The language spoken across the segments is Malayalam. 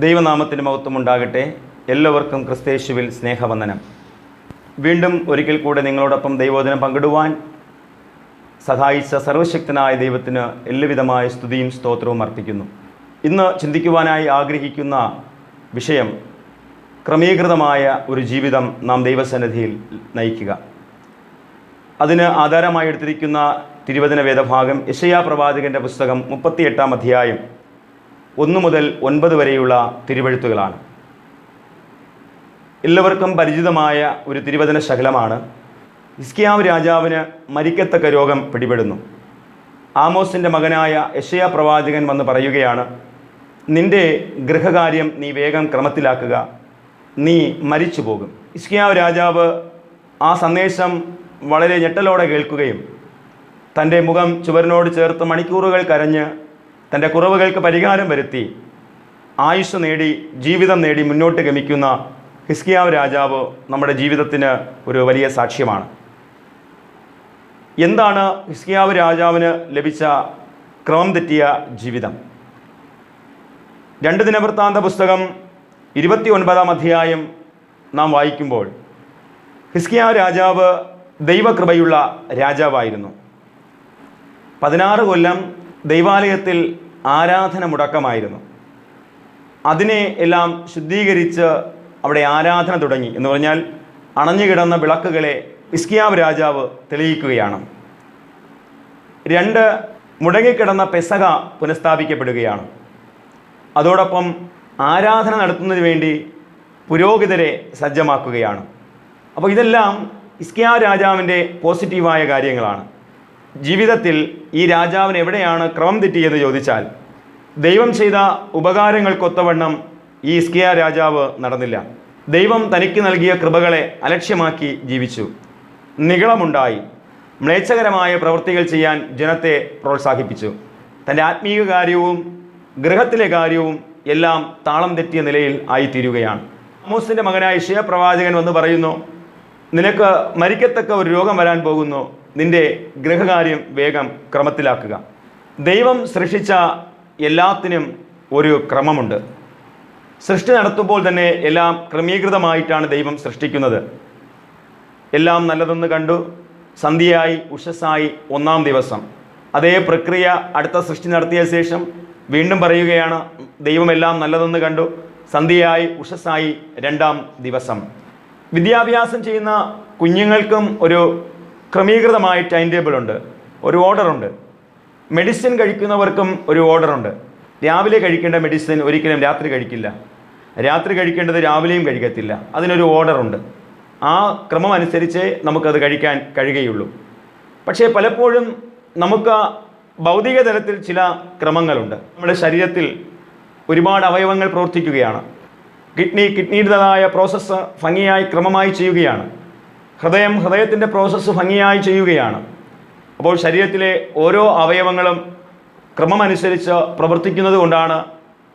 ദൈവനാമത്തിന് മഹത്വം ഉണ്ടാകട്ടെ. എല്ലാവർക്കും ക്രിസ്തയേശുവിൽ സ്നേഹവന്ദനം. വീണ്ടും ഒരിക്കൽ കൂടെ നിങ്ങളോടൊപ്പം ദൈവവചനം പങ്കിടുവാൻ സഹായിച്ച സർവശക്തനായ ദൈവത്തിന് എല്ലാവിധമായ സ്തുതിയും സ്തോത്രവും അർപ്പിക്കുന്നു. ഇന്ന് ചിന്തിക്കുവാനായി ആഗ്രഹിക്കുന്ന വിഷയം ക്രമീകൃതമായ ഒരു ജീവിതം നാം ദൈവസന്നിധിയിൽ നയിക്കുക. അതിന് ആധാരമായി എടുത്തിരിക്കുന്ന തിരുവചന വേദഭാഗം യെശയ്യാ പ്രവാചകൻ്റെ പുസ്തകം 38-ാം അധ്യായം 1 മുതൽ 9 വരെയുള്ള തിരുവെഴുത്തുകളാണ്. എല്ലാവർക്കും പരിചിതമായ ഒരു തിരുവചന ശകലമാണ്. ഹിസ്കിയാവ് രാജാവിന് മരിക്കത്തക്ക രോഗം പിടിപെടുന്നു. ആമോസിൻ്റെ മകനായ യെശയ്യാ പ്രവാചകൻ വന്ന് പറയുകയാണ്, നിൻ്റെ ഗൃഹകാര്യം നീ വേഗം ക്രമത്തിലാക്കുക, നീ മരിച്ചു പോകും. ഹിസ്കിയാവ് രാജാവ് ആ സന്ദേശം വളരെ ഞെട്ടലോടെ കേൾക്കുകയും തൻ്റെ മുഖം ചുവരിനോട് ചേർത്ത് മണിക്കൂറുകൾ കരഞ്ഞ് തൻ്റെ കുറവുകൾക്ക് പരിഹാരം വരുത്തി ആയുസ്സ് നേടി ജീവിതം നേടി മുന്നോട്ട് ഗമിക്കുന്ന ഹിസ്കിയാവ് രാജാവ് നമ്മുടെ ജീവിതത്തിന് ഒരു വലിയ സാക്ഷ്യമാണ്. എന്താണ് ഹിസ്കിയാവ് രാജാവിന് ലഭിച്ച ക്രമം തെറ്റിയ ജീവിതം? 2 ദിനവൃത്താന്ത പുസ്തകം 29-ാം അധ്യായം നാം വായിക്കുമ്പോൾ ഹിസ്കിയാവ് രാജാവ് ദൈവകൃപയുള്ള രാജാവായിരുന്നു. 16 കൊല്ലം ദൈവാലയത്തിൽ ആരാധന മുടക്കമായിരുന്നു. അതിനെ എല്ലാം ശുദ്ധീകരിച്ച് അവിടെ ആരാധന തുടങ്ങി. എന്ന് പറഞ്ഞാൽ അണഞ്ഞുകിടന്ന വിളക്കുകളെ ഹിസ്കിയാവ് രാജാവ് തെളിയിക്കുകയാണ്. 2 മുടങ്ങിക്കിടന്ന പെസഹ പുനഃസ്ഥാപിക്കപ്പെടുകയാണ്. അതോടൊപ്പം ആരാധന നടത്തുന്നതിന് വേണ്ടി പുരോഹിതരെ സജ്ജമാക്കുകയാണ്. അപ്പോൾ ഇതെല്ലാം ഹിസ്കിയാവ് രാജാവിൻ്റെ പോസിറ്റീവായ കാര്യങ്ങളാണ്. ജീവിതത്തിൽ ഈ രാജാവിന് എവിടെയാണ് ക്രമം തെറ്റിയെന്ന് ചോദിച്ചാൽ, ദൈവം ചെയ്ത ഉപകാരങ്ങൾക്കൊത്തവണ്ണം ഈ ഹിസ്കിയാവ് രാജാവ് നടന്നില്ല. ദൈവം തനിക്ക് നൽകിയ കൃപകളെ അലക്ഷ്യമാക്കി ജീവിച്ചു. നിഗളമുണ്ടായി. മ്ലേച്ഛകരമായ പ്രവൃത്തികൾ ചെയ്യാൻ ജനത്തെ പ്രോത്സാഹിപ്പിച്ചു. തൻ്റെ ആത്മീയ കാര്യവും ഗൃഹത്തിലെ കാര്യവും എല്ലാം താളം തെറ്റിയ നിലയിൽ ആയിത്തീരുകയാണ്. ആമോസിൻ്റെ മകനായ യെശയ്യാ പ്രവാചകൻ വന്ന് പറയുന്നു, നിനക്ക് മരിക്കത്തക്ക ഒരു രോഗം വരാൻ പോകുന്നു, നിന്റെ ഗൃഹകാര്യം വേഗം ക്രമത്തിലാക്കുക. ദൈവം സൃഷ്ടിച്ച എല്ലാത്തിനും ഒരു ക്രമമുണ്ട്. സൃഷ്ടി നടത്തുമ്പോൾ തന്നെ എല്ലാം ക്രമീകൃതമായിട്ടാണ് ദൈവം സൃഷ്ടിക്കുന്നത്. എല്ലാം നല്ലതെന്ന് കണ്ടു. സന്ധ്യയായി ഉഷസ്സായി 1-ാം ദിവസം. അതേ പ്രക്രിയ അടുത്ത സൃഷ്ടി നടത്തിയ ശേഷം വീണ്ടും പറയുകയാണ്, ദൈവമെല്ലാം നല്ലതെന്ന് കണ്ടു, സന്ധ്യയായി ഉഷസ്സായി 2-ാം ദിവസം. വിദ്യാഭ്യാസം ചെയ്യുന്ന കുഞ്ഞുങ്ങൾക്കും ഒരു ക്രമീകൃതമായ ടൈം ടേബിൾ ഉണ്ട്, ഒരു ഓർഡറുണ്ട്. മെഡിസിൻ കഴിക്കുന്നവർക്കും ഒരു ഓർഡറുണ്ട്. രാവിലെ കഴിക്കേണ്ട മെഡിസിൻ ഒരിക്കലും രാത്രി കഴിക്കില്ല, രാത്രി കഴിക്കേണ്ടത് രാവിലെയും കഴിക്കത്തില്ല. അതിനൊരു ഓർഡറുണ്ട്. ആ ക്രമം അനുസരിച്ചേ നമുക്കത് കഴിക്കാൻ കഴിയുകയുള്ളൂ. പക്ഷേ പലപ്പോഴും നമുക്ക് ഭൗതിക തലത്തിൽ ചില ക്രമങ്ങളുണ്ട്. നമ്മുടെ ശരീരത്തിൽ ഒരുപാട് അവയവങ്ങൾ പ്രവർത്തിക്കുകയാണ്. കിഡ്നിയുടേതായ പ്രോസസ്സ് ഭംഗിയായി ക്രമമായി ചെയ്യുകയാണ്. ഹൃദയത്തിൻ്റെ പ്രോസസ്സ് ഭംഗിയായി ചെയ്യുകയാണ്. അപ്പോൾ ശരീരത്തിലെ ഓരോ അവയവങ്ങളും ക്രമമനുസരിച്ച് പ്രവർത്തിക്കുന്നത് കൊണ്ടാണ്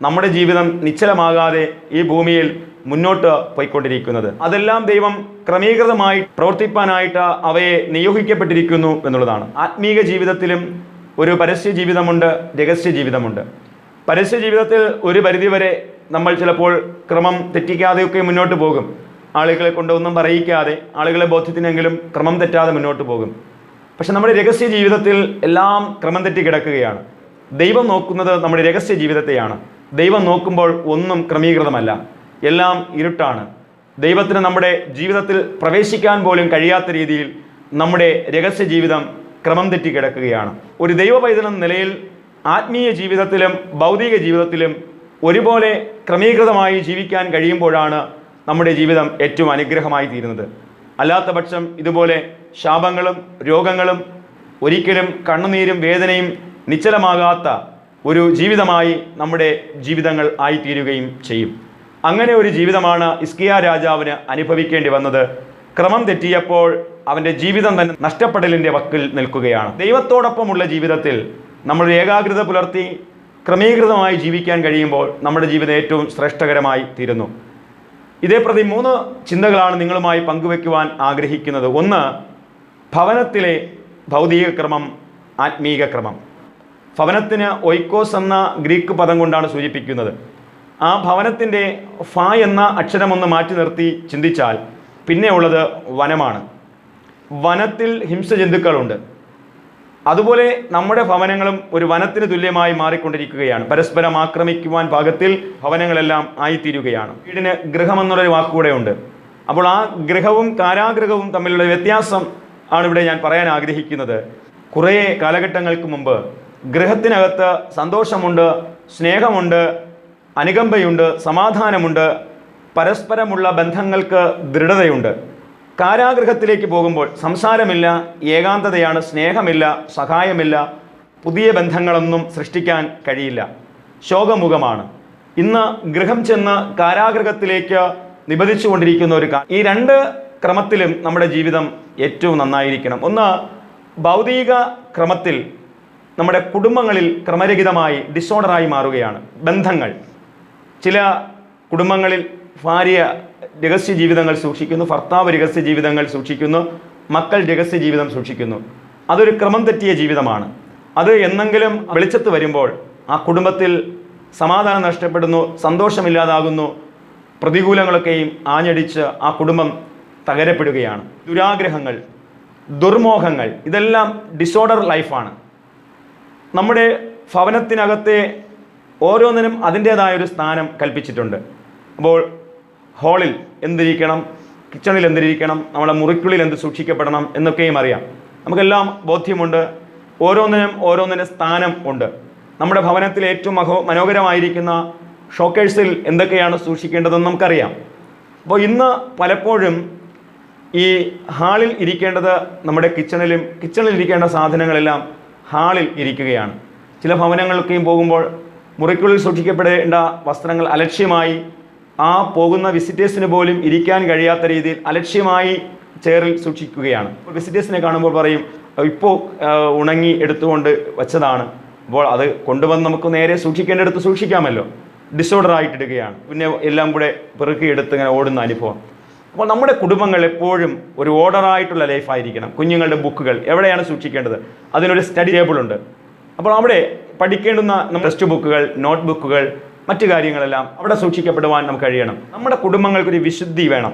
നമ്മുടെ ജീവിതം നിശ്ചലമാകാതെ ഈ ഭൂമിയിൽ മുന്നോട്ട് പോയിക്കൊണ്ടിരിക്കുന്നത്. അതെല്ലാം ദൈവം ക്രമീകൃതമായി പ്രവർത്തിപ്പാനായിട്ട് അവയെ നിയോഗിക്കപ്പെട്ടിരിക്കുന്നു എന്നുള്ളതാണ്. ആത്മീക ജീവിതത്തിലും ഒരു പരസ്യ ജീവിതമുണ്ട്, രഹസ്യ ജീവിതമുണ്ട്. പരസ്യ ജീവിതത്തിൽ ഒരു പരിധിവരെ നമ്മൾ ചിലപ്പോൾ ക്രമം തെറ്റിക്കാതെയൊക്കെ മുന്നോട്ട് പോകും. ആളുകളെ കൊണ്ടൊന്നും പറയിക്കാതെ, ആളുകളെ ബോധ്യത്തിനെങ്കിലും ക്രമം തെറ്റാതെ മുന്നോട്ട് പോകും. പക്ഷെ നമ്മുടെ രഹസ്യ ജീവിതത്തിൽ എല്ലാം ക്രമം തെറ്റി കിടക്കുകയാണ്. ദൈവം നോക്കുന്നത് നമ്മുടെ രഹസ്യ ജീവിതത്തെയാണ്. ദൈവം നോക്കുമ്പോൾ ഒന്നും ക്രമീകൃതമല്ല, എല്ലാം ഇരുട്ടാണ്. ദൈവത്തിന് നമ്മുടെ ജീവിതത്തിൽ പ്രവേശിക്കാൻ പോലും കഴിയാത്ത രീതിയിൽ നമ്മുടെ രഹസ്യ ജീവിതം ക്രമം തെറ്റി കിടക്കുകയാണ്. ഒരു ദൈവ പൈതലെന്ന നിലയിൽ ആത്മീയ ജീവിതത്തിലും ഭൗതിക ജീവിതത്തിലും ഒരുപോലെ ക്രമീകൃതമായി ജീവിക്കാൻ കഴിയുമ്പോഴാണ് നമ്മുടെ ജീവിതം ഏറ്റവും അനുഗ്രഹമായി തീരുന്നത്. അല്ലാത്ത പക്ഷം ഇതുപോലെ ശാപങ്ങളും രോഗങ്ങളും ഒരിക്കലും കണ്ണുനീരും വേദനയും നിശ്ചലമാകാത്ത ഒരു ജീവിതമായി നമ്മുടെ ജീവിതങ്ങൾ ആയിത്തീരുകയും ചെയ്യും. അങ്ങനെ ഒരു ജീവിതമാണ് ഹിസ്കിയാ രാജാവിന് അനുഭവിക്കേണ്ടി വന്നത്. ക്രമം തെറ്റിയപ്പോൾ അവൻ്റെ ജീവിതം തന്നെ നഷ്ടപ്പെടലിൻ്റെ വക്കിൽ നിൽക്കുകയാണ്. ദൈവത്തോടൊപ്പമുള്ള ജീവിതത്തിൽ നമ്മൾ ഏകാഗ്രത പുലർത്തി ക്രമീകൃതമായി ജീവിക്കാൻ കഴിയുമ്പോൾ നമ്മുടെ ജീവിതം ഏറ്റവും ശ്രേഷ്ഠകരമായി തീരുന്നു. ഇതേ പ്രതി 3 ചിന്തകളാണ് നിങ്ങളുമായി പങ്കുവെക്കുവാൻ ആഗ്രഹിക്കുന്നത്. 1, ഭവനത്തിലെ ഭൗതിക ക്രമം, ആത്മീക ക്രമം. ഭവനത്തിന് ഒയ്ക്കോസ് എന്ന ഗ്രീക്ക് പദം കൊണ്ടാണ് സൂചിപ്പിക്കുന്നത്. ആ ഭവനത്തിൻ്റെ ഫ എന്ന അക്ഷരമൊന്ന് മാറ്റി നിർത്തി ചിന്തിച്ചാൽ പിന്നെ ഉള്ളത് വനമാണ്. വനത്തിൽ ഹിംസജന്തുക്കളുണ്ട്. അതുപോലെ നമ്മുടെ ഭവനങ്ങളും ഒരു വനത്തിന് തുല്യമായി മാറിക്കൊണ്ടിരിക്കുകയാണ്. പരസ്പരം ആക്രമിക്കുവാൻ പാകത്തിൽ ഭവനങ്ങളെല്ലാം ആയിത്തീരുകയാണ്. വീടിന് ഗൃഹമെന്നുള്ളൊരു വാക്കുകൂടെ ഉണ്ട്. അപ്പോൾ ആ ഗൃഹവും കാരാഗൃഹവും തമ്മിലുള്ള വ്യത്യാസം ആണ് ഇവിടെ ഞാൻ പറയാൻ ആഗ്രഹിക്കുന്നത്. കുറേ കാലഘട്ടങ്ങൾക്ക് മുമ്പ് ഗൃഹത്തിനകത്ത് സന്തോഷമുണ്ട്, സ്നേഹമുണ്ട്, അനുകമ്പയുണ്ട്, സമാധാനമുണ്ട്, പരസ്പരമുള്ള ബന്ധങ്ങൾക്ക് ദൃഢതയുണ്ട്. കാരാഗൃഹത്തിലേക്ക് പോകുമ്പോൾ സംസാരമില്ല, ഏകാന്തതയാണ്, സ്നേഹമില്ല, സഹായമില്ല, പുതിയ ബന്ധങ്ങളൊന്നും സൃഷ്ടിക്കാൻ കഴിയില്ല, ശോകമുഖമാണ്. ഇന്ന് ഗൃഹം ചെന്ന് കാരാഗൃഹത്തിലേക്ക് നിബന്ധിച്ചുകൊണ്ടിരിക്കുന്ന ഒരു ഈ രണ്ട് ക്രമത്തിലും നമ്മുടെ ജീവിതം ഏറ്റവും നന്നായിരിക്കണം. ഒന്ന്, ഭൗതിക ക്രമത്തിൽ നമ്മുടെ കുടുംബങ്ങളിൽ ക്രമരഹിതമായി ഡിസോർഡറായി മാറുകയാണ് ബന്ധങ്ങൾ. ചില കുടുംബങ്ങളിൽ ഭാര്യ രഹസ്യ ജീവിതങ്ങൾ സൂക്ഷിക്കുന്നു, ഭർത്താവ് രഹസ്യ ജീവിതങ്ങൾ സൂക്ഷിക്കുന്നു, മക്കൾ രഹസ്യ ജീവിതം സൂക്ഷിക്കുന്നു. അതൊരു ക്രമം തെറ്റിയ ജീവിതമാണ്. അത് എന്നെങ്കിലും വെളിച്ചത്ത് വരുമ്പോൾ ആ കുടുംബത്തിൽ സമാധാനം നഷ്ടപ്പെടുന്നു, സന്തോഷമില്ലാതാകുന്നു, പ്രതികൂലങ്ങളൊക്കെയും ആഞ്ഞടിച്ച് ആ കുടുംബം തകരപ്പെടുകയാണ്. ദുരാഗ്രഹങ്ങൾ, ദുർമോഹങ്ങൾ, ഇതെല്ലാം ഡിസോർഡർ ലൈഫാണ്. നമ്മുടെ ഭവനത്തിനകത്തെ ഓരോന്നിനും അതിൻ്റേതായൊരു സ്ഥാനം കൽപ്പിച്ചിട്ടുണ്ട്. അപ്പോൾ ഹാളിൽ എന്തിരിക്കണം, കിച്ചണിൽ എന്തിരിക്കണം, നമ്മുടെ മുറിക്കുള്ളിൽ എന്ത് സൂക്ഷിക്കപ്പെടണം എന്നൊക്കെയും അറിയാം. നമുക്കെല്ലാം ബോധ്യമുണ്ട്. ഓരോന്നിനും സ്ഥാനം ഉണ്ട്. നമ്മുടെ ഭവനത്തിൽ ഏറ്റവും മനോഹരമായിരിക്കുന്ന ഷോക്കേഴ്സിൽ എന്തൊക്കെയാണ് സൂക്ഷിക്കേണ്ടതെന്ന് നമുക്കറിയാം. അപ്പോൾ ഇന്ന് പലപ്പോഴും ഈ ഹാളിൽ ഇരിക്കേണ്ടത് നമ്മുടെ കിച്ചണിൽ ഇരിക്കേണ്ട സാധനങ്ങളെല്ലാം ഹാളിൽ ഇരിക്കുകയാണ്. ചില ഭവനങ്ങളൊക്കെയും പോകുമ്പോൾ മുറിക്കുള്ളിൽ സൂക്ഷിക്കപ്പെടേണ്ട വസ്ത്രങ്ങൾ അലക്ഷ്യമായി ആ പോകുന്ന വിസിറ്റേഴ്സിന് പോലും ഇരിക്കാൻ കഴിയാത്ത രീതിയിൽ അലക്ഷ്യമായി ചെയറിൽ സൂക്ഷിക്കുകയാണ്. വിസിറ്റേഴ്സിനെ കാണുമ്പോൾ പറയും, ഇപ്പോൾ ഉണങ്ങി എടുത്തുകൊണ്ട് വച്ചതാണ്, അപ്പോൾ അത് കൊണ്ടുവന്ന് നമുക്ക് നേരെ സൂക്ഷിക്കേണ്ടടുത്ത് സൂക്ഷിക്കാമല്ലോ. ഡിസോർഡർ ആയിട്ടിടുകയാണ്. പിന്നെ എല്ലാം കൂടെ പെറുക്കിയെടുത്ത് ഇങ്ങനെ ഓടുന്ന അനുഭവം. അപ്പോൾ നമ്മുടെ കുടുംബങ്ങൾ എപ്പോഴും ഒരു ഓർഡറായിട്ടുള്ള ലൈഫായിരിക്കണം. കുഞ്ഞുങ്ങളുടെ ബുക്കുകൾ എവിടെയാണ് സൂക്ഷിക്കേണ്ടത്? അതിനൊരു സ്റ്റഡി ടേബിളുണ്ട്. അപ്പോൾ അവിടെ പഠിക്കേണ്ടുന്ന ടെക്സ്റ്റ് ബുക്കുകൾ, നോട്ട് ബുക്കുകൾ, മറ്റു കാര്യങ്ങളെല്ലാം അവിടെ സൂക്ഷിക്കപ്പെടുവാൻ നമുക്ക് കഴിയണം. നമ്മുടെ കുടുംബങ്ങൾക്കൊരു വിശുദ്ധി വേണം.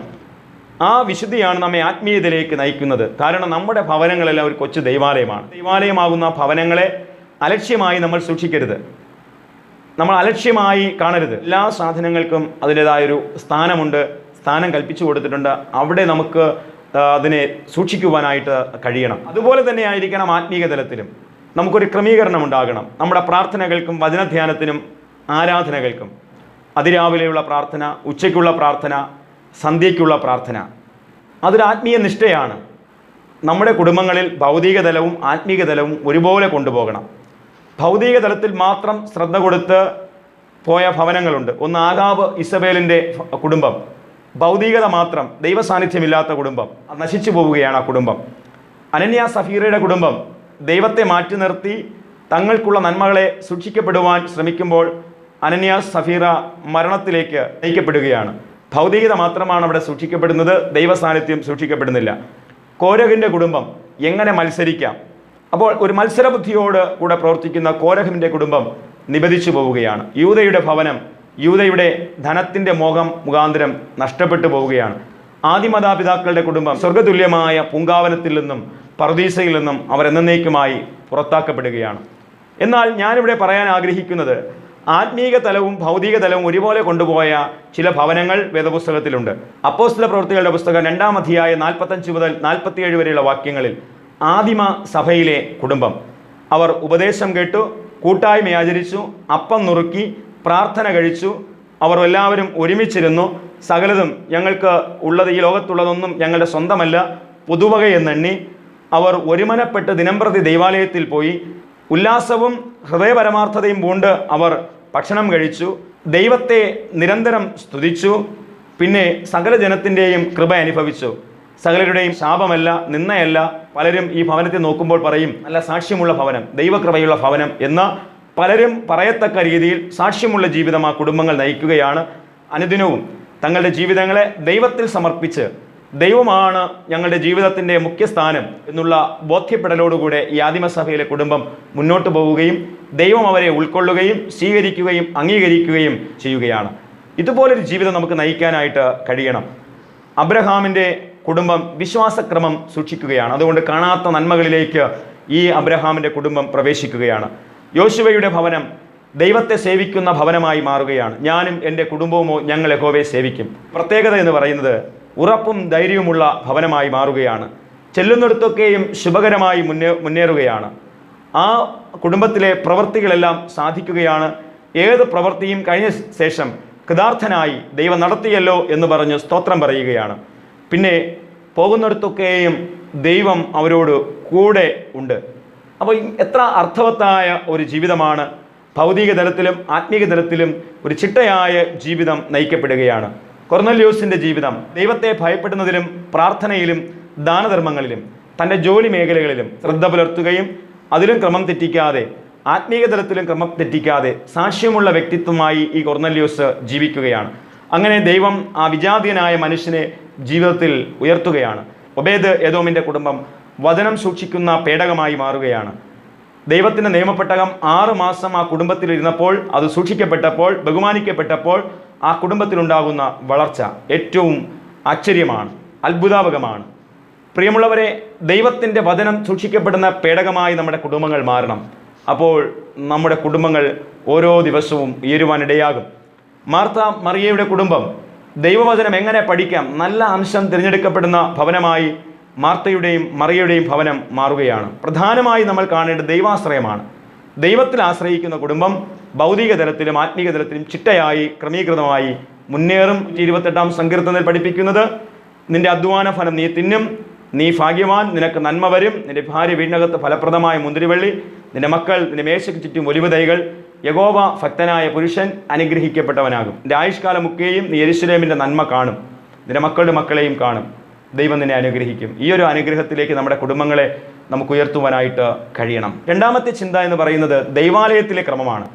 ആ വിശുദ്ധിയാണ് നമ്മെ ആത്മീയതയിലേക്ക് നയിക്കുന്നത്. കാരണം നമ്മുടെ ഭവനങ്ങളെല്ലാം ഒരു കൊച്ചു ദൈവാലയമാണ്. ദൈവാലയമാകുന്ന ഭവനങ്ങളെ അലക്ഷ്യമായി നമ്മൾ സൂക്ഷിക്കരുത്, നമ്മൾ അലക്ഷ്യമായി കാണരുത്. എല്ലാ സാധനങ്ങൾക്കും അതിൻ്റെതായൊരു സ്ഥാനമുണ്ട്, സ്ഥാനം കൽപ്പിച്ചു കൊടുത്തിട്ടുണ്ട്. അവിടെ നമുക്ക് അതിനെ സൂക്ഷിക്കുവാനായിട്ട് കഴിയണം. അതുപോലെ തന്നെ ആയിരിക്കണം ആത്മീയ തലത്തിലും നമുക്കൊരു ക്രമീകരണം ഉണ്ടാകണം. നമ്മുടെ പ്രാർത്ഥനകൾക്കും വചനധ്യാനത്തിനും ആരാധനകൾക്കും, അതിരാവിലെയുള്ള പ്രാർത്ഥന, ഉച്ചയ്ക്കുള്ള പ്രാർത്ഥന, സന്ധ്യയ്ക്കുള്ള പ്രാർത്ഥന, അതൊരു ആത്മീയ നിഷ്ഠയാണ്. നമ്മുടെ കുടുംബങ്ങളിൽ ഭൗതിക തലവും ആത്മീക തലവും ഒരുപോലെ കൊണ്ടുപോകണം. ഭൗതിക തലത്തിൽ മാത്രം ശ്രദ്ധ കൊടുത്ത് പോയ ഭവനങ്ങളുണ്ട്. ഒന്ന് ആഹാബ് ഇസബേലിൻ്റെ കുടുംബം, ഭൗതികത മാത്രം, ദൈവസാന്നിധ്യമില്ലാത്ത കുടുംബം, നശിച്ചു പോവുകയാണ് ആ കുടുംബം. അനന്യ സഫീറയുടെ കുടുംബം ദൈവത്തെ മാറ്റി നിർത്തി തങ്ങൾക്കുള്ള നന്മകളെ സൂക്ഷിക്കപ്പെടുവാൻ ശ്രമിക്കുമ്പോൾ അനന്യ സഫീറ മരണത്തിലേക്ക് നയിക്കപ്പെടുകയാണ്. ഭൗതികത മാത്രമാണ് അവിടെ സൂക്ഷിക്കപ്പെടുന്നത്, ദൈവസാന്നിധ്യം സൂക്ഷിക്കപ്പെടുന്നില്ല. കോരഹിൻ്റെ കുടുംബം എങ്ങനെ മത്സരിക്കാം? അപ്പോൾ ഒരു മത്സരബുദ്ധിയോട് കൂടെ പ്രവർത്തിക്കുന്ന കോരഹിൻ്റെ കുടുംബം നിബന്ധിച്ചു പോവുകയാണ്. യൂദയുടെ ഭവനം, യൂദയുടെ ധനത്തിൻ്റെ മോഹം മുഖാന്തരം നഷ്ടപ്പെട്ടു പോവുകയാണ്. ആദിമാതാപിതാക്കളുടെ കുടുംബം സ്വർഗതുല്യമായ പൂങ്കാവനത്തിൽ നിന്നും പർദീസയിൽ നിന്നും അവർ എന്നേക്കുമായി പുറത്താക്കപ്പെടുകയാണ്. എന്നാൽ ഞാനിവിടെ പറയാൻ ആഗ്രഹിക്കുന്നത്, ആത്മീക തലവും ഭൗതിക തലവും ഒരുപോലെ കൊണ്ടുപോയ ചില ഭവനങ്ങൾ വേദപുസ്തകത്തിലുണ്ട്. അപ്പോസ്തല പ്രവൃത്തികളുടെ പുസ്തകം 2-ാം അധ്യായം 45 മുതൽ 47 വരെയുള്ള വാക്യങ്ങളിൽ ആദിമ സഭയിലെ കുടുംബം, അവർ ഉപദേശം കേട്ടു, കൂട്ടായ്മ ആചരിച്ചു, അപ്പം നുറുക്കി, പ്രാർത്ഥന കഴിച്ചു, അവർ എല്ലാവരും ഒരുമിച്ചിരുന്നു. സകലതും ഞങ്ങൾക്ക് ഉള്ളത്, ഈ ലോകത്തുള്ളതൊന്നും ഞങ്ങളുടെ സ്വന്തമല്ല, പൊതുവകയെന്നെണ്ണി അവർ ഒരുമനപ്പെട്ട് ദിനംപ്രതി ദൈവാലയത്തിൽ പോയി ഉല്ലാസവും ഹൃദയപരമാർത്ഥതയും പൂണ്ട് അവർ ഭക്ഷണം കഴിച്ചു, ദൈവത്തെ നിരന്തരം സ്തുതിച്ചു. പിന്നെ സകല ജനത്തിൻ്റെയും കൃപ അനുഭവിച്ചു. സകലരുടെയും ശാപമല്ല, നിന്നയല്ല. പലരും ഈ ഭവനത്തെ നോക്കുമ്പോൾ പറയും, നല്ല സാക്ഷ്യമുള്ള ഭവനം, ദൈവകൃപയുള്ള ഭവനം എന്ന് പലരും പറയത്തക്ക രീതിയിൽ സാക്ഷ്യമുള്ള ജീവിതം ആ കുടുംബങ്ങൾ നയിക്കുകയാണ്. അനുദിനവും തങ്ങളുടെ ജീവിതങ്ങളെ ദൈവത്തിൽ സമർപ്പിച്ച്, ദൈവമാണ് ഞങ്ങളുടെ ജീവിതത്തിൻ്റെ മുഖ്യസ്ഥാനം എന്നുള്ള ബോധ്യപ്പെടലോടുകൂടെ ഈ ആദിമസഭയിലെ കുടുംബം മുന്നോട്ട് പോവുകയും ദൈവം അവരെ ഉൾക്കൊള്ളുകയും സ്വീകരിക്കുകയും അംഗീകരിക്കുകയും ചെയ്യുകയാണ്. ഇതുപോലൊരു ജീവിതം നമുക്ക് നയിക്കാനായിട്ട് കഴിയണം. അബ്രഹാമിൻ്റെ കുടുംബം വിശ്വാസക്രമം സൂക്ഷിക്കുകയാണ്. അതുകൊണ്ട് കാണാത്ത നന്മകളിലേക്ക് ഈ അബ്രഹാമിൻ്റെ കുടുംബം പ്രവേശിക്കുകയാണ്. യോശുവയുടെ ഭവനം ദൈവത്തെ സേവിക്കുന്ന ഭവനമായി മാറുകയാണ്. ഞാനും എൻ്റെ കുടുംബവുമോ ഞങ്ങൾ യഹോവയെ സേവിക്കും. പ്രത്യേകത എന്ന് പറയുന്നത് ഉറപ്പും ധൈര്യവുമുള്ള ഭവനമായി മാറുകയാണ്. ചെല്ലുന്നിടത്തൊക്കെയും ശുഭകരമായി മുന്നേറുകയാണ്. ആ കുടുംബത്തിലെ പ്രവൃത്തികളെല്ലാം സാധിക്കുകയാണ്. ഏത് പ്രവൃത്തിയും കഴിഞ്ഞ ശേഷം കൃതാർത്ഥനായി ദൈവം നടത്തിയല്ലോ എന്ന് പറഞ്ഞ് സ്തോത്രം പറയുകയാണ്. പിന്നെ പോകുന്നിടത്തൊക്കെയും ദൈവം അവരോട് കൂടെ ഉണ്ട്. അപ്പോൾ എത്ര അർത്ഥവത്തായ ഒരു ജീവിതമാണ്! ഭൗതിക തലത്തിലും ആത്മീക തലത്തിലും ഒരു ചിട്ടയായ ജീവിതം നയിക്കപ്പെടുകയാണ്. കൊർന്നല്യോസിൻ്റെ ജീവിതം ദൈവത്തെ ഭയപ്പെടുന്നതിലും പ്രാർത്ഥനയിലും ദാനധർമ്മങ്ങളിലും തൻ്റെ ജോലി മേഖലകളിലും ശ്രദ്ധ പുലർത്തുകയും അതിലും ക്രമം തെറ്റിക്കാതെ ആത്മീക തലത്തിലും ക്രമം തെറ്റിക്കാതെ സാക്ഷ്യമുള്ള വ്യക്തിത്വമായി ഈ കൊർന്നല്യോസ് ജീവിക്കുകയാണ്. അങ്ങനെ ദൈവം ആ വിജാതീയനായ മനുഷ്യനെ ജീവിതത്തിൽ ഉയർത്തുകയാണ്. ഒബേദ് ഏദോമിൻ്റെ കുടുംബം വചനം സൂക്ഷിക്കുന്ന പേടകമായി മാറുകയാണ്. ദൈവത്തിൻ്റെ നിയമപ്പെട്ടകം 6 മാസം ആ കുടുംബത്തിലിരുന്നപ്പോൾ, അത് സൂക്ഷിക്കപ്പെട്ടപ്പോൾ, ബഹുമാനിക്കപ്പെട്ടപ്പോൾ ആ കുടുംബത്തിലുണ്ടാകുന്ന വളർച്ച ഏറ്റവും ആശ്ചര്യമാണ്, അത്ഭുതാവകമാണ്. പ്രിയമുള്ളവരെ, ദൈവത്തിൻ്റെ വചനം സൂക്ഷിക്കപ്പെടുന്ന പേടകമായി നമ്മുടെ കുടുംബങ്ങൾ മാറണം. അപ്പോൾ നമ്മുടെ കുടുംബങ്ങൾ ഓരോ ദിവസവും ഉയരുവാനിടയാകും. മാർത്ത മറിയയുടെ കുടുംബം ദൈവവചനം എങ്ങനെ പഠിക്കാം, നല്ല അംശം തിരഞ്ഞെടുക്കപ്പെടുന്ന ഭവനമായി മാർത്തയുടെയും മറിയയുടെയും ഭവനം മാറുകയാണ്. പ്രധാനമായി നമ്മൾ കാണേണ്ടത് ദൈവാശ്രയമാണ്. ദൈവത്തിൽ ആശ്രയിക്കുന്ന കുടുംബം ഭൗതിക തലത്തിലും ആത്മീക തലത്തിലും ചിട്ടയായി ക്രമീകൃതമായി മുന്നേറും. 28-ാം സങ്കീർത്തനത്തിൽ പഠിപ്പിക്കുന്നത്, നിന്റെ അധ്വാന ഫലം നീ തിന്നും, നീ ഭാഗ്യവാൻ, നിനക്ക് നന്മ വരും, നിന്റെ ഭാര്യ വീടിനകത്ത് ഫലപ്രദമായ മുന്തിരിവള്ളി, നിന്റെ മക്കൾ നിന്റെ മേശയ്ക്ക് ചുറ്റും ഒലിവ് തൈകൾ, യഹോവ ഭക്തനായ പുരുഷൻ അനുഗ്രഹിക്കപ്പെട്ടവനാകും. നിന്റെ ആയുഷ്കാലമൊക്കെയും നീ യെരൂശലേമിൻ്റെ നന്മ കാണും, നിന്റെ മക്കളുടെ മക്കളെയും കാണും. ദൈവം നിന്നെ അനുഗ്രഹിക്കും. ഈ ഒരു അനുഗ്രഹത്തിലേക്ക് നമ്മുടെ കുടുംബങ്ങളെ നമുക്ക് ഉയർത്തുവാനായിട്ട് കഴിയണം. രണ്ടാമത്തെ ചിന്ത എന്ന് പറയുന്നത് ദൈവാലയത്തിലെ ക്രമമാണ്.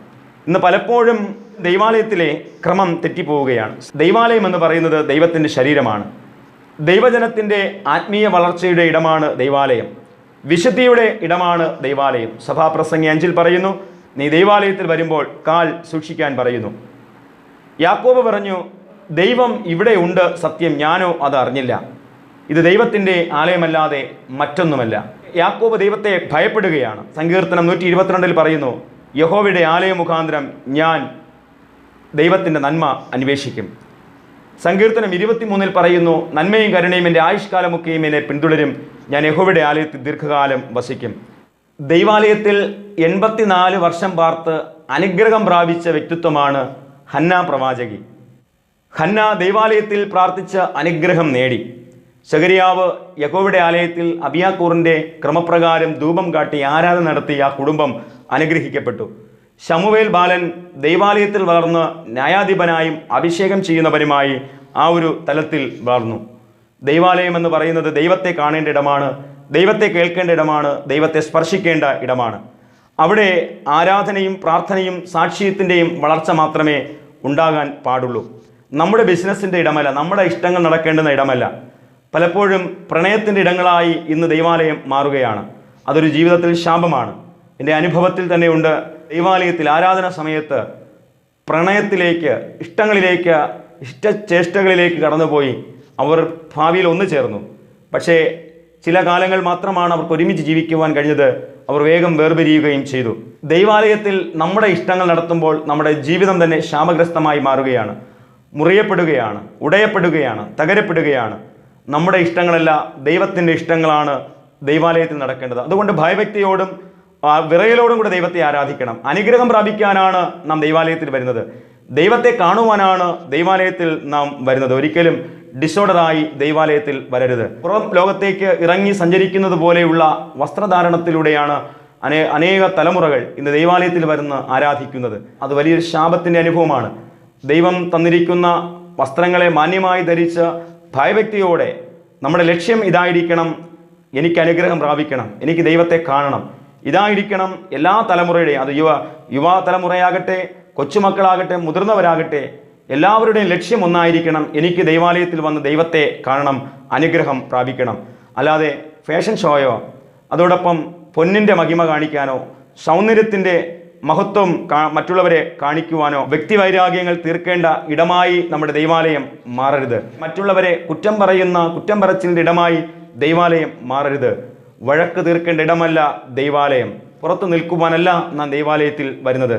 ഇന്ന് പലപ്പോഴും ദൈവാലയത്തിലെ ക്രമം തെറ്റിപ്പോവുകയാണ്. ദൈവാലയം എന്ന് പറയുന്നത് ദൈവത്തിൻ്റെ ശരീരമാണ്. ദൈവജനത്തിൻ്റെ ആത്മീയ വളർച്ചയുടെ ഇടമാണ് ദൈവാലയം. വിശുദ്ധിയുടെ ഇടമാണ് ദൈവാലയം. സഭാപ്രസംഗി 5 പറയുന്നു, നീ ദൈവാലയത്തിൽ വരുമ്പോൾ കാൽ സൂക്ഷിക്കാൻ പറയുന്നു. യാക്കോബ് പറഞ്ഞു, ദൈവം ഇവിടെ ഉണ്ട്, സത്യം ഞാനോ അത് അറിഞ്ഞില്ല. ഇത് ദൈവത്തിൻ്റെ ആലയമല്ലാതെ മറ്റൊന്നുമല്ല. യാക്കോബ് ദൈവത്തെ ഭയപ്പെടുകയാണ്. സങ്കീർത്തനം 122 പറയുന്നു, യഹോവയുടെ ആലയ മുഖാന്തരം ഞാൻ ദൈവത്തിൻ്റെ നന്മ അന്വേഷിക്കും. സങ്കീർത്തനം 23 പറയുന്നു, നന്മയും കരുണയും എൻ്റെ ആയുഷ്കാലമൊക്കെയും എന്നെ പിന്തുടരും, ഞാൻ യഹോവയുടെ ആലയത്തിൽ ദീർഘകാലം വസിക്കും. ദൈവാലയത്തിൽ 84 വർഷം പാർത്ത് അനുഗ്രഹം പ്രാപിച്ച വ്യക്തിത്വമാണ് ഹന്ന പ്രവാചകി. ഹന്ന ദൈവാലയത്തിൽ പ്രാർത്ഥിച്ച് അനുഗ്രഹം നേടി. സെഖര്യാവ് യഹോവയുടെ ആലയത്തിൽ അബിയാക്കൂറിൻ്റെ ക്രമപ്രകാരം ധൂപം കാട്ടി ആരാധന നടത്തി ആ കുടുംബം അനുഗ്രഹിക്കപ്പെട്ടു. ശമൂവേൽ ബാലൻ ദൈവാലയത്തിൽ വളർന്ന് ന്യായാധിപനായും അഭിഷേകം ചെയ്യുന്നവനുമായി ആ ഒരു തലത്തിൽ വളർന്നു. ദൈവാലയം എന്ന് പറയുന്നത് ദൈവത്തെ കാണേണ്ട ഇടമാണ്, ദൈവത്തെ കേൾക്കേണ്ട ഇടമാണ്, ദൈവത്തെ സ്പർശിക്കേണ്ട ഇടമാണ്. അവിടെ ആരാധനയും പ്രാർത്ഥനയും സാക്ഷ്യത്തിൻ്റെയും വളർച്ച മാത്രമേ ഉണ്ടാകാൻ പാടുള്ളൂ. നമ്മുടെ ബിസിനസ്സിൻ്റെ ഇടമല്ല, നമ്മുടെ ഇഷ്ടങ്ങൾ നടക്കേണ്ടുന്ന ഇടമല്ല. പലപ്പോഴും പ്രണയത്തിൻ്റെ ഇടങ്ങളായി ഇന്ന് ദൈവാലയം മാറുകയാണ്. അതൊരു ജീവിതത്തിൽ ശാപമാണ്. എൻ്റെ അനുഭവത്തിൽ തന്നെയുണ്ട്. ദൈവാലയത്തിൽ ആരാധന സമയത്ത് പ്രണയത്തിലേക്ക്, ഇഷ്ടങ്ങളിലേക്ക്, ഇഷ്ടചേഷ്ടകളിലേക്ക് കടന്നുപോയി അവർ ഭാവിയിൽ ഒന്നു ചേർന്നു. പക്ഷേ ചില കാലങ്ങൾ മാത്രമാണ് അവർക്ക് ഒരുമിച്ച് ജീവിക്കുവാൻ കഴിഞ്ഞത്. അവർ വേഗം വേർപിരിയുകയും ചെയ്തു. ദൈവാലയത്തിൽ നമ്മുടെ ഇഷ്ടങ്ങൾ നടത്തുമ്പോൾ നമ്മുടെ ജീവിതം തന്നെ ശാപഗ്രസ്തമായി മാറുകയാണ്, മുറിയപ്പെടുകയാണ്, ഉടയപ്പെടുകയാണ്, തകരപ്പെടുകയാണ്. നമ്മുടെ ഇഷ്ടങ്ങളല്ല, ദൈവത്തിൻ്റെ ഇഷ്ടങ്ങളാണ് ദൈവാലയത്തിൽ നടക്കേണ്ടത്. അതുകൊണ്ട് ഭയഭക്തിയോടും വിറയലോടും കൂടെ ദൈവത്തെ ആരാധിക്കണം. അനുഗ്രഹം പ്രാപിക്കാനാണ് നാം ദൈവാലയത്തിൽ വരുന്നത്. ദൈവത്തെ കാണുവാനാണ് ദൈവാലയത്തിൽ നാം വരുന്നത്. ഒരിക്കലും ഡിസോർഡറായി ദൈവാലയത്തിൽ വരരുത്. പുറം ലോകത്തേക്ക് ഇറങ്ങി സഞ്ചരിക്കുന്നത് പോലെയുള്ള വസ്ത്രധാരണത്തിലൂടെയാണ് അനേക തലമുറകൾ ഇന്ന് ദൈവാലയത്തിൽ വരുന്ന ആരാധിക്കുന്നത്. അത് വലിയൊരു ശാപത്തിൻ്റെ അനുഭവമാണ്. ദൈവം തന്നിരിക്കുന്ന വസ്ത്രങ്ങളെ മാന്യമായി ധരിച്ച് ഭയഭക്തിയോടെ നമ്മുടെ ലക്ഷ്യം ഇതായിരിക്കണം, എനിക്ക് അനുഗ്രഹം പ്രാപിക്കണം, എനിക്ക് ദൈവത്തെ കാണണം, ഇതായിരിക്കണം എല്ലാ തലമുറയുടെയും, അത് യുവ തലമുറയാകട്ടെ, കൊച്ചുമക്കളാകട്ടെ, മുതിർന്നവരാകട്ടെ, എല്ലാവരുടെയും ലക്ഷ്യം ഒന്നായിരിക്കണം, എനിക്ക് ദൈവാലയത്തിൽ വന്ന് ദൈവത്തെ കാണണം, അനുഗ്രഹം പ്രാപിക്കണം. അല്ലാതെ ഫാഷൻ ഷോയോ അതോടൊപ്പം പൊന്നിൻ്റെ മഹിമ കാണിക്കാനോ സൗന്ദര്യത്തിൻ്റെ മഹത്വം മറ്റുള്ളവരെ കാണിക്കുവാനോ വ്യക്തിവൈരാഗ്യങ്ങൾ തീർക്കേണ്ട ഇടമായി നമ്മുടെ ദൈവാലയം മാറരുത്. മറ്റുള്ളവരെ കുറ്റം പറച്ചിലിൻ്റെ ഇടമായി ദൈവാലയം മാറരുത്. വഴക്ക് തീർക്കേണ്ട ഇടമല്ല ദൈവാലയം. പുറത്തു നിൽക്കുവാനല്ല നാം ദൈവാലയത്തിൽ വരുന്നത്,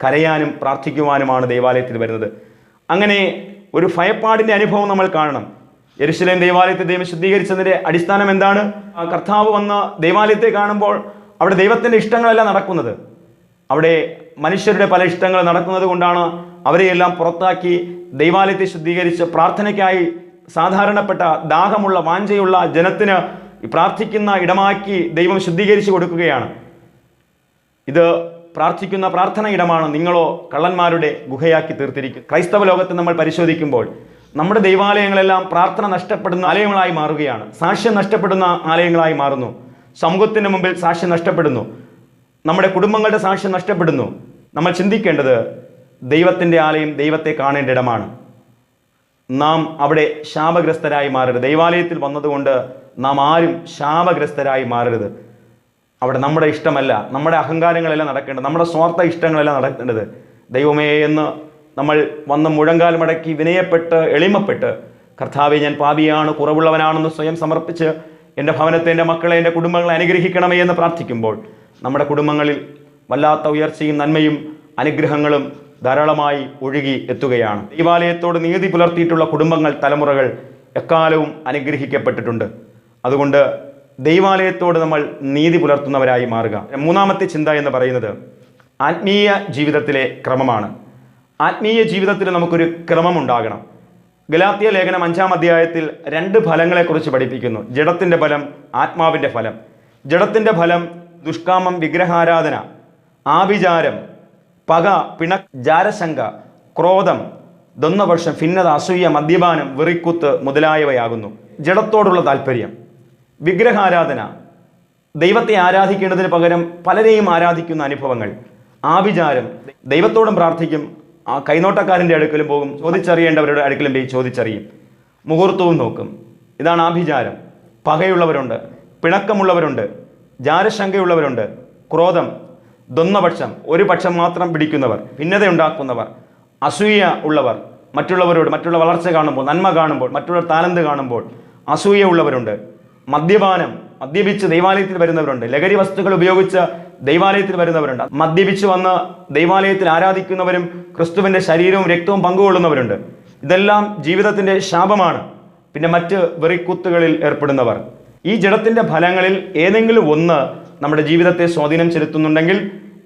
കരയാനും പ്രാർത്ഥിക്കുവാനുമാണ് ദൈവാലയത്തിൽ വരുന്നത്. അങ്ങനെ ഒരു ഭയപ്പാടിൻ്റെ അനുഭവം നമ്മൾ കാണണം. യെരുശലേം ദൈവാലയത്തെ ദൈവം ശുദ്ധീകരിച്ചതിൻ്റെ അടിസ്ഥാനം എന്താണ്? കർത്താവ് വന്ന ദൈവാലയത്തെ കാണുമ്പോൾ അവിടെ ദൈവത്തിൻ്റെ ഇഷ്ടങ്ങളല്ല നടക്കുന്നത്, അവിടെ മനുഷ്യരുടെ പല ഇഷ്ടങ്ങൾ നടക്കുന്നത് കൊണ്ടാണ് അവരെയെല്ലാം പുറത്താക്കി ദൈവാലയത്തെ ശുദ്ധീകരിച്ച് പ്രാർത്ഥനയ്ക്കായി സാധാരണപ്പെട്ട ദാഹമുള്ള വാഞ്ചയുള്ള ജനത്തിന് പ്രാർത്ഥിക്കുന്ന ഇടമാക്കി ദൈവം ശുദ്ധീകരിച്ചു കൊടുക്കുകയാണ്. ഇത് പ്രാർത്ഥിക്കുന്ന പ്രാർത്ഥന ഇടമാണ്, നിങ്ങളോ കള്ളന്മാരുടെ ഗുഹയാക്കി തീർത്തിരിക്കും. ക്രൈസ്തവ ലോകത്തെ നമ്മൾ പരിശോധിക്കുമ്പോൾ നമ്മുടെ ദൈവാലയങ്ങളെല്ലാം പ്രാർത്ഥന നഷ്ടപ്പെടുന്ന ആലയങ്ങളായി മാറുകയാണ്, സാക്ഷ്യം നഷ്ടപ്പെടുന്ന ആലയങ്ങളായി മാറുന്നു. സമൂഹത്തിൻ്റെ മുമ്പിൽ സാക്ഷ്യം നഷ്ടപ്പെടുന്നു, നമ്മുടെ കുടുംബങ്ങളുടെ സാക്ഷ്യം നഷ്ടപ്പെടുന്നു. നമ്മൾ ചിന്തിക്കേണ്ടത് ദൈവത്തിൻ്റെ ആലയം ദൈവത്തെ കാണേണ്ട ഇടമാണ്. നാം അവിടെ ശാപഗ്രസ്തരായി മാറരുത്. ദൈവാലയത്തിൽ വന്നതുകൊണ്ട് നാം ആരും ശാപഗ്രസ്തരായി മാറരുത്. അവിടെ നമ്മുടെ ഇഷ്ടമല്ല, നമ്മുടെ അഹങ്കാരങ്ങളെല്ലാം നടക്കേണ്ടത്, നമ്മുടെ സ്വാർത്ഥ ഇഷ്ടങ്ങളെല്ലാം നടക്കേണ്ടത്. ദൈവമേ എന്ന് നമ്മൾ വന്ന് മുഴങ്കാൽ മടക്കി വിനയപ്പെട്ട് എളിമപ്പെട്ട്, കർത്താവെ ഞാൻ പാപിയാണ്, കുറവുള്ളവനാണെന്ന് സ്വയം സമർപ്പിച്ച് എൻ്റെ ഭവനത്തെ, എൻ്റെ മക്കളെ, എൻ്റെ കുടുംബങ്ങളെ അനുഗ്രഹിക്കണമേ എന്ന് പ്രാർത്ഥിക്കുമ്പോൾ നമ്മുടെ കുടുംബങ്ങളിൽ വല്ലാത്ത ഉയർച്ചയും നന്മയും അനുഗ്രഹങ്ങളും ധാരാളമായി ഒഴുകി എത്തുകയാണ്. ദൈവാലയത്തോട് നീതി പുലർത്തിയിട്ടുള്ള കുടുംബങ്ങൾ, തലമുറകൾ എക്കാലവും അനുഗ്രഹിക്കപ്പെട്ടിട്ടുണ്ട്. അതുകൊണ്ട് ദൈവാലയത്തോട് നമ്മൾ നീതി പുലർത്തുന്നവരായി മാറുക. മൂന്നാമത്തെ ചിന്ത എന്ന് പറയുന്നത് ആത്മീയ ജീവിതത്തിലെ ക്രമമാണ്. ആത്മീയ ജീവിതത്തിൽ നമുക്കൊരു ക്രമമുണ്ടാകണം. ഗലാത്യ ലേഖനം 5-ാം അധ്യായത്തിൽ 2 ഫലങ്ങളെക്കുറിച്ച് പഠിപ്പിക്കുന്നു. ജഡത്തിൻ്റെ ഫലം, ആത്മാവിൻ്റെ ഫലം. ജഡത്തിൻ്റെ ഫലം ദുഷ്കാമം, വിഗ്രഹാരാധന, ആഭിചാരം, പക, ജാരശങ്ക, ക്രോധം, ദ്വന്ദ്വപക്ഷം, ഭിന്നത, അസൂയ, മദ്യപാനം, വെറിക്കുത്ത് മുതലായവയാകുന്നു. ജഡത്തോടുള്ള താല്പര്യം. വിഗ്രഹാരാധന, ദൈവത്തെ ആരാധിക്കേണ്ടതിന് പകരം പലരെയും ആരാധിക്കുന്ന അനുഭവങ്ങൾ. ആഭിചാരം, ദൈവത്തോടും പ്രാർത്ഥിക്കും, ആ കൈനോട്ടക്കാരൻ്റെ അടുക്കലും പോകും, ചോദിച്ചറിയേണ്ടവരുടെ അടുക്കലും പോയി ചോദിച്ചറിയും, മുഹൂർത്തവും നോക്കും. ഇതാണ് ആഭിചാരം. പകയുള്ളവരുണ്ട്, പിണക്കമുള്ളവരുണ്ട്, ജാരശങ്കയുള്ളവരുണ്ട്, ക്രോധം, ദ്വന്ദ്വപക്ഷം, ഒരു പക്ഷം മാത്രം പിടിക്കുന്നവർ, ഭിന്നതയുണ്ടാക്കുന്നവർ, അസൂയ ഉള്ളവർ, മറ്റുള്ള വളർച്ച കാണുമ്പോൾ, നന്മ കാണുമ്പോൾ, മറ്റുള്ള താലന്ത് കാണുമ്പോൾ അസൂയ ഉള്ളവരുണ്ട്. മദ്യപാനം, മദ്യപിച്ച് ദൈവാലയത്തിൽ വരുന്നവരുണ്ട്. ലഹരി വസ്തുക്കൾ ഉപയോഗിച്ച് ദൈവാലയത്തിൽ വരുന്നവരുണ്ട്. മദ്യപിച്ച് വന്ന് ദൈവാലയത്തിൽ ആരാധിക്കുന്നവരും ക്രിസ്തുവിൻ്റെ ശരീരവും രക്തവും പങ്കുകൊള്ളുന്നവരുണ്ട്. ഇതെല്ലാം ജീവിതത്തിൻ്റെ ശാപമാണ്. പിന്നെ മറ്റ് വെറിക്കുത്തുകളിൽ ഏർപ്പെടുന്നവർ. ഈ ജഡത്തിൻ്റെ ഫലങ്ങളിൽ ഏതെങ്കിലും ഒന്ന് നമ്മുടെ ജീവിതത്തെ സ്വാധീനം ചെലുത്തുന്നുണ്ടെങ്കിൽ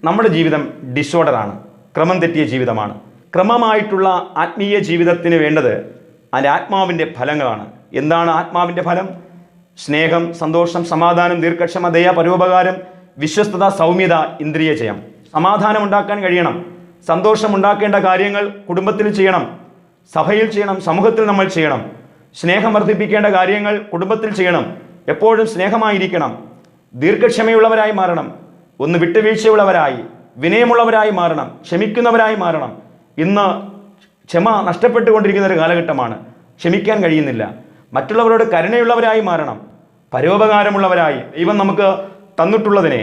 നമ്മുടെ ജീവിതം ഡിസോർഡറാണ്, ക്രമം തെറ്റിയ ജീവിതമാണ്. ക്രമമായിട്ടുള്ള ആത്മീയ ജീവിതത്തിന് വേണ്ടത് അതിൻ്റെ ആത്മാവിൻ്റെ ഫലങ്ങളാണ്. എന്താണ് ആത്മാവിൻ്റെ ഫലം? സ്നേഹം, സന്തോഷം, സമാധാനം, ദീർഘക്ഷമ, ദയ, പരോപകാരം, വിശ്വസ്തത, സൗമ്യത, ഇന്ദ്രിയ ജയം. സമാധാനം ഉണ്ടാക്കാൻ കഴിയണം. സന്തോഷം ഉണ്ടാക്കേണ്ട കാര്യങ്ങൾ കുടുംബത്തിൽ ചെയ്യണം, സഭയിൽ ചെയ്യണം, സമൂഹത്തിൽ നമ്മൾ ചെയ്യണം. സ്നേഹം വർദ്ധിപ്പിക്കേണ്ട കാര്യങ്ങൾ കുടുംബത്തിൽ ചെയ്യണം, എപ്പോഴും സ്നേഹമായിരിക്കണം. ദീർഘക്ഷമയുള്ളവരായി മാറണം, ഒന്ന് വിട്ടുവീഴ്ചയുള്ളവരായി, വിനയമുള്ളവരായി മാറണം, ക്ഷമിക്കുന്നവരായി മാറണം. ഇന്ന് ക്ഷമ നഷ്ടപ്പെട്ടുകൊണ്ടിരിക്കുന്ന ഒരു കാലഘട്ടമാണ്. ക്ഷമിക്കാൻ കഴിയുന്നില്ല. മറ്റുള്ളവരോട് കരുണയുള്ളവരായി മാറണം, പരോപകാരമുള്ളവരായി. ദൈവം നമുക്ക് തന്നിട്ടുള്ളതിനെ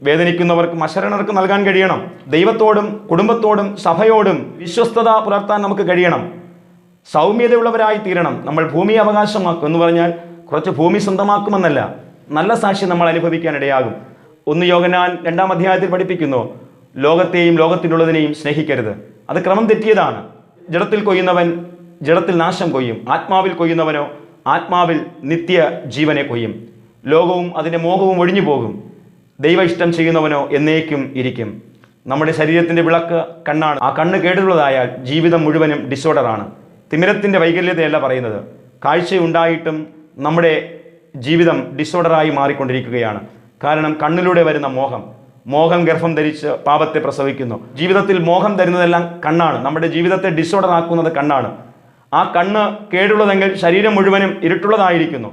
വേദനിക്കുന്നവർക്കും അശരണർക്കും നൽകാൻ കഴിയണം. ദൈവത്തോടും കുടുംബത്തോടും സഭയോടും വിശ്വസ്തത പുലർത്താൻ നമുക്ക് കഴിയണം. സൗമ്യതയുള്ളവരായി തീരണം. നമ്മൾ ഭൂമി അവകാശമാക്കും എന്ന് പറഞ്ഞാൽ കുറച്ച് ഭൂമി സ്വന്തമാക്കുമെന്നല്ല, നല്ല സാക്ഷ്യം നമ്മൾ അനുഭവിക്കാൻ ഇടയാകും. 1 യോഹന്നാൻ 2-ാം അധ്യായത്തിൽ പഠിപ്പിക്കുന്നു, ലോകത്തെയും ലോകത്തിലുള്ളതിനെയും സ്നേഹിക്കരുത്. അത് ക്രമം തെറ്റിയതാണ്. ജഡത്തിൽ കൊയ്യുന്നവൻ ജഡത്തിൽ നാശം കൊയ്യും, ആത്മാവിൽ കൊയ്യുന്നവനോ ആത്മാവിൽ നിത്യ ജീവനെ കൊയ്യും. ലോകവും അതിൻ്റെ മോഹവും ഒഴിഞ്ഞു പോകും, ദൈവ ഇഷ്ടം ചെയ്യുന്നവനോ എന്നേക്കും ഇരിക്കും. നമ്മുടെ ശരീരത്തിൻ്റെ വിളക്ക് കണ്ണാണ്. ആ കണ്ണ് കേടുള്ളതായാൽ ജീവിതം മുഴുവനും ഡിസോർഡറാണ്. തിമിരത്തിൻ്റെ വൈകല്യതയല്ല പറയുന്നത്. കാഴ്ചയുണ്ടായിട്ടും നമ്മുടെ ജീവിതം ഡിസോർഡറായി മാറിക്കൊണ്ടിരിക്കുകയാണ്. കാരണം കണ്ണിലൂടെ വരുന്ന മോഹം ഗർഭം ധരിച്ച് പാപത്തെ പ്രസവിക്കുന്നു. ജീവിതത്തിൽ മോഹം തരുന്നതെല്ലാം കണ്ണാണ്. നമ്മുടെ ജീവിതത്തെ ഡിസോർഡർ ആക്കുന്നത് കണ്ണാണ്. ആ കണ്ണ് കേടുള്ളതെങ്കിൽ ശരീരം മുഴുവനും ഇരുട്ടുള്ളതായിരിക്കുന്നു.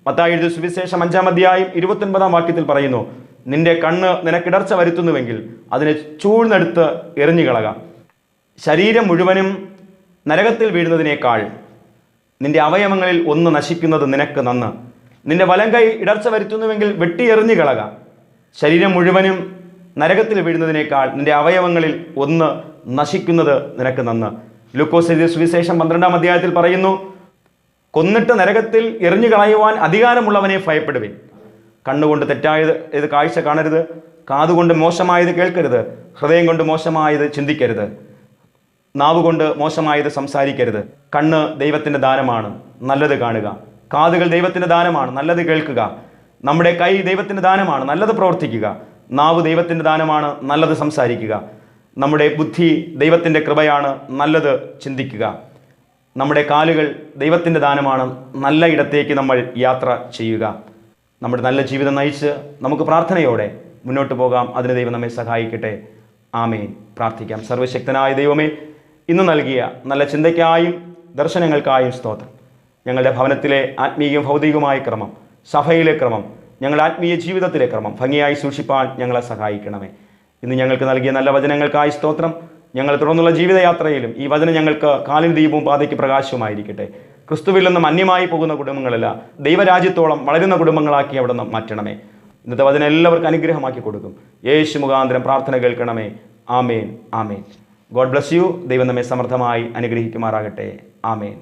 മത്തായി എഴുതിയ സുവിശേഷം 5-ാം അധ്യായം 29-ാം വാക്യത്തിൽ പറയുന്നു, നിന്റെ കണ്ണ് നിനക്കിടർച്ച വരുത്തുന്നുവെങ്കിൽ അതിനെ ചൂഴ്ന്നെടുത്ത് എറിഞ്ഞുകളക. ശരീരം മുഴുവനും നരകത്തിൽ വീഴുന്നതിനേക്കാൾ നിന്റെ അവയവങ്ങളിൽ ഒന്ന് നശിക്കുന്നത് നിനക്ക് നന്ന്. നിന്റെ വലം കൈ ഇടർച്ച വരുത്തുന്നുവെങ്കിൽ വെട്ടി എറിഞ്ഞു കളക. ശരീരം മുഴുവനും നരകത്തിൽ വീഴുന്നതിനേക്കാൾ നിന്റെ അവയവങ്ങളിൽ ഒന്ന് നശിക്കുന്നത് നിനക്ക് നന്ന്. ലൂക്കോസ് എഴുതിയ സുവിശേഷം 12-ാം അധ്യായത്തിൽ പറയുന്നു, കൊന്നിട്ട് നരകത്തിൽ എറിഞ്ഞു കളയുവാൻ അധികാരമുള്ളവനെ ഭയപ്പെടുവിൻ. കണ്ണുകൊണ്ട് തെറ്റായത് കാഴ്ച കാണരുത്, കാതുകൊണ്ട് മോശമായത് കേൾക്കരുത്, ഹൃദയം കൊണ്ട് മോശമായത് ചിന്തിക്കരുത്, നാവുകൊണ്ട് മോശമായത് സംസാരിക്കരുത്. കണ്ണ് ദൈവത്തിൻ്റെ ദാനമാണ്, നല്ലത് കാണുക. കാതുകൾ ദൈവത്തിൻ്റെ ദാനമാണ്, നല്ലത് കേൾക്കുക. നമ്മുടെ കൈ ദൈവത്തിൻ്റെ ദാനമാണ്, നല്ലത് പ്രവർത്തിക്കുക. നാവ് ദൈവത്തിൻ്റെ ദാനമാണ്, നല്ലത് സംസാരിക്കുക. നമ്മുടെ ബുദ്ധി ദൈവത്തിൻ്റെ കൃപയാണ്, നല്ലത് ചിന്തിക്കുക. നമ്മുടെ കാലുകൾ ദൈവത്തിൻ്റെ ദാനമാണ്, നല്ല ഇടത്തേക്ക് നമ്മൾ യാത്ര ചെയ്യുക. നമ്മുടെ നല്ല ജീവിതം നയിച്ച് നമുക്ക് പ്രാർത്ഥനയോടെ മുന്നോട്ട് പോകാം. അതിന് ദൈവം നമ്മെ സഹായിക്കട്ടെ. ആമേൻ. പ്രാർത്ഥിക്കാം. സർവശക്തനായ ദൈവമേ, ഇന്ന് നൽകിയ നല്ല ചിന്തയ്ക്കായും ദർശനങ്ങൾക്കായും സ്തോത്രം. ഞങ്ങളുടെ ഭവനത്തിലെ ആത്മീയവും ഭൗതികവുമായ ക്രമം, സഭയിലെ ക്രമം, ഞങ്ങളുടെ ആത്മീയ ജീവിതത്തിലെ ക്രമം ഭംഗിയായി സൂക്ഷിപ്പാൻ ഞങ്ങളെ സഹായിക്കണമേ. ഇന്ന് ഞങ്ങൾക്ക് നൽകിയ നല്ല വചനങ്ങൾക്കായി സ്തോത്രം. ഞങ്ങൾ തുടർന്നുള്ള ജീവിതയാത്രയിലും ഈ വചനം ഞങ്ങൾക്ക് കാലിന് ദീപവും പാതയ്ക്ക് പ്രകാശവുമായിരിക്കട്ടെ. ക്രിസ്തുവിൽ നിന്നും അന്യമായി പോകുന്ന കുടുംബങ്ങളല്ല, ദൈവരാജ്യത്തോളം വളരുന്ന കുടുംബങ്ങളാക്കി അവിടെ നിന്ന് മാറ്റണമേ. ഇന്നത്തെ വചനം എല്ലാവർക്കും അനുഗ്രഹമാക്കി കൊടുക്കും. യേശു മുഖാന്തരം പ്രാർത്ഥന കേൾക്കണമേ. Amen, amen. God bless you. ദൈവം നമ്മെ സമൃദ്ധമായി അനുഗ്രഹിക്കുമാറാകട്ടെ. ആമേൻ.